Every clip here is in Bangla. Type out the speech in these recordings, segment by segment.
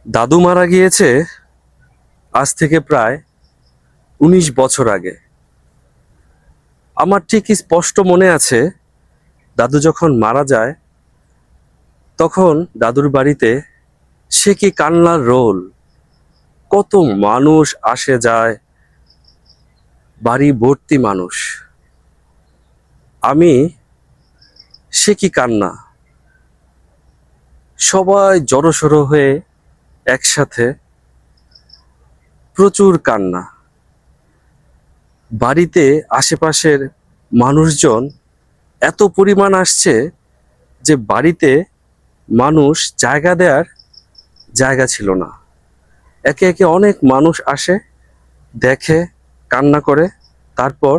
দাদু মারা গিয়েছে আজ থেকে প্রায় ১৯ বছর আগে। আমার ঠিক স্পষ্ট মনে আছে, দাদু যখন মারা যায় তখন দাদুর বাড়িতে সে কি কান্নার রোল। কত মানুষ আসে যায়, বাড়ি ভর্তি মানুষ। আমি সে কি কান্না, সবাই জড়সড় হয়ে একসাথে, প্রচুর কান্না। বাড়িতে আশেপাশের মানুষজন এত পরিমাণ আসছে যে বাড়িতে মানুষ জায়গা দেওয়ার জায়গা ছিল না। একে একে অনেক মানুষ আসে, দেখে, কান্না করে, তারপর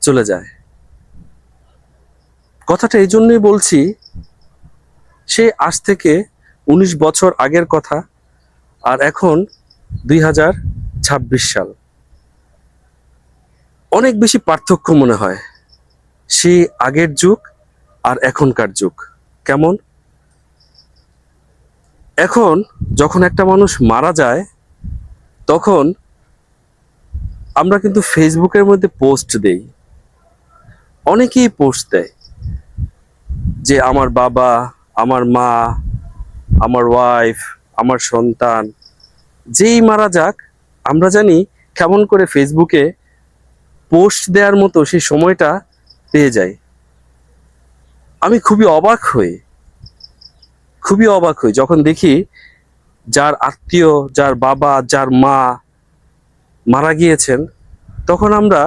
চলে যায়। কথাটা এই জন্যই বলছি, সে আজ থেকে ১৯ বছর আগের কথা, আর এখন ২০২৬ সাল। অনেক বেশি পার্থক্য মনে হয় সেই আগের যুগ আর এখনকার যুগ। কেমন? এখন যখন একটা মানুষ মারা যায় তখন আমরা কিন্তু ফেসবুকের মধ্যে পোস্ট দেই, অনেকেই পোস্ট দেয় যে আমার বাবা, আমার মা, আমার ওয়াইফ, আমার সন্তান যেই মারা যাক, আমরা জানি কেমন করে ফেসবুকে পোস্ট দেওয়ার মতো সেই সময়টা পেয়ে যাই। আমি খুবই অবাক হই যখন দেখি যার আত্মীয়, যার বাবা, যার মা মারা গিয়েছেন, তখন আমরা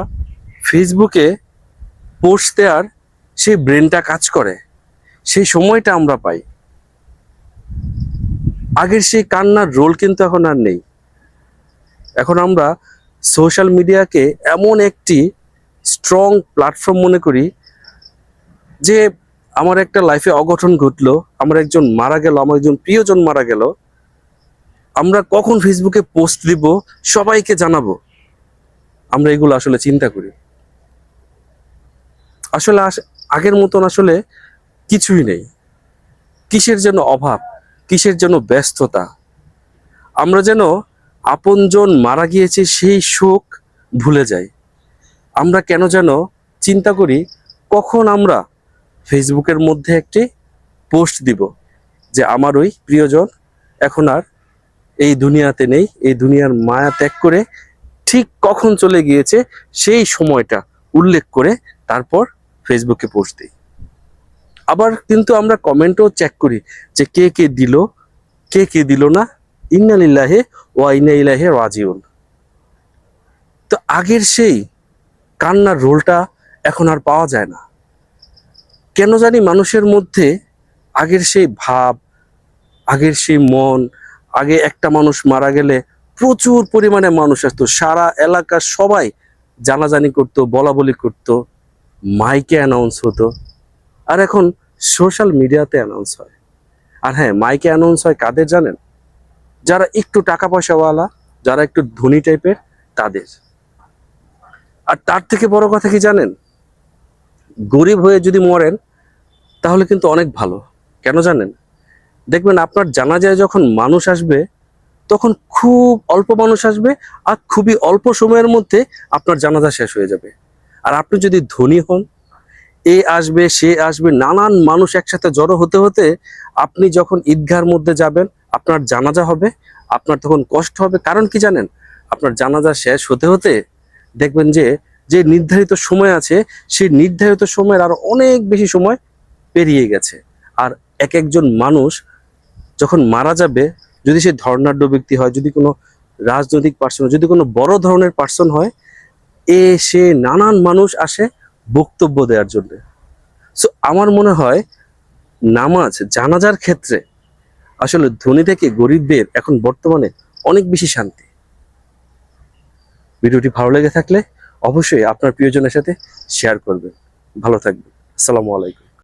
ফেসবুকে পোস্ট দেওয়ার সেই ব্রেনটা কাজ করে, সেই সময়টা আমরা পাই। আগের সেই কান্নার রোল কিন্তু এখন আর নেই। এখন আমরা সোশ্যাল মিডিয়াকে এমন একটি স্ট্রং প্ল্যাটফর্ম মনে করি যে আমার একটা লাইফে অঘটন ঘটলো, আমার একজন মারা গেল, আমার একজন প্রিয়জন মারা গেল, আমরা কখন ফেসবুকে পোস্ট দিব, সবাইকে জানাবো, আমরা এগুলো আসলে চিন্তা করি। আসলে আগের মতন আসলে কিছুই নেই। কিসের যেন অভাব, কিসের যেন ব্যস্ততা। আমরা যেন আপনজন মারা গিয়েছে সেই শোক ভুলে যাই। আমরা কেন যেন চিন্তা করি কখন আমরা ফেসবুকের মধ্যে একটি পোস্ট দিব যে আমার ওই প্রিয়জন এখন আর এই দুনিয়াতে নেই, এই দুনিয়ার মায়া ত্যাগ করে ঠিক কখন চলে গিয়েছে সেই সময়টা উল্লেখ করে তারপর ফেসবুকে পোস্ট দিই। আবার কিন্তু আমরা কমেন্টও চেক করি যে কে কে দিল, কে কে দিল না। ইন্না লিল্লাহি ওয়া ইন্না ইলাইহি রাজিউন। তো আগের সেই কান্নার রোলটা এখন আর পাওয়া যায় না। কেন জানি মানুষের মধ্যে আগের সেই ভাব, আগের সেই মন, আগে একটা মানুষ মারা গেলে প্রচুর পরিমাণে মানুষ আসতো, সারা এলাকার সবাই জানাজানি করতো, বলা বলি করতো, মাইকে অ্যানাউন্স হতো। আর এখন সোশ্যাল মিডিয়াতে অ্যানাউন্স হয়। আর হ্যাঁ, মাইকে অ্যানাউন্স হয় কাদের জানেন? যারা একটু টাকা পয়সাওয়ালা, যারা একটু ধনী টাইপের, তাদের। আর তার থেকে বড় কথা কি জানেন? গরিব হয়ে যদি মরেন তাহলে কিন্তু অনেক ভালো। কেন জানেন? দেখবেন আপনার জানাজায় যখন মানুষ আসবে তখন খুব অল্প মানুষ আসবে, আর খুবই অল্প সময়ের মধ্যে আপনার জানাজা শেষ হয়ে যাবে। আর আপনি যদি ধনী হন, এ আসবে, সে আসবে, নানান মানুষ একসাথে জড়ো হতে হতে আপনি যখন ঈদগাহর মধ্যে যাবেন, আপনার জানাজা হবে, আপনার তখন কষ্ট হবে। কারণ কি জানেন? আপনার জানাজা শেষ হতে হতে দেখবেন যে যে নির্ধারিত সময় আছে সেই নির্ধারিত সময়ের আরো অনেক বেশি সময় পেরিয়ে গেছে। আর এক একজন মানুষ যখন মারা যাবে, যদি সে ধর্নাঢ্য ব্যক্তি হয়, যদি কোনো রাজনৈতিক পার্সন, যদি কোনো বড় ধরনের পার্সন হয়, সে নানান মানুষ আসে বক্তব্য দেওয়ার জন্য। সো আমার মনে হয় নামাজ জানাজার ক্ষেত্রে আসলে ধনী থেকে গরিবদের এখন বর্তমানে অনেক বেশি শান্তি। ভিডিওটি ভালো লেগে থাকলে অবশ্যই আপনার প্রিয়জনের সাথে শেয়ার করবেন। ভালো থাকবেন। আসসালামু আলাইকুম।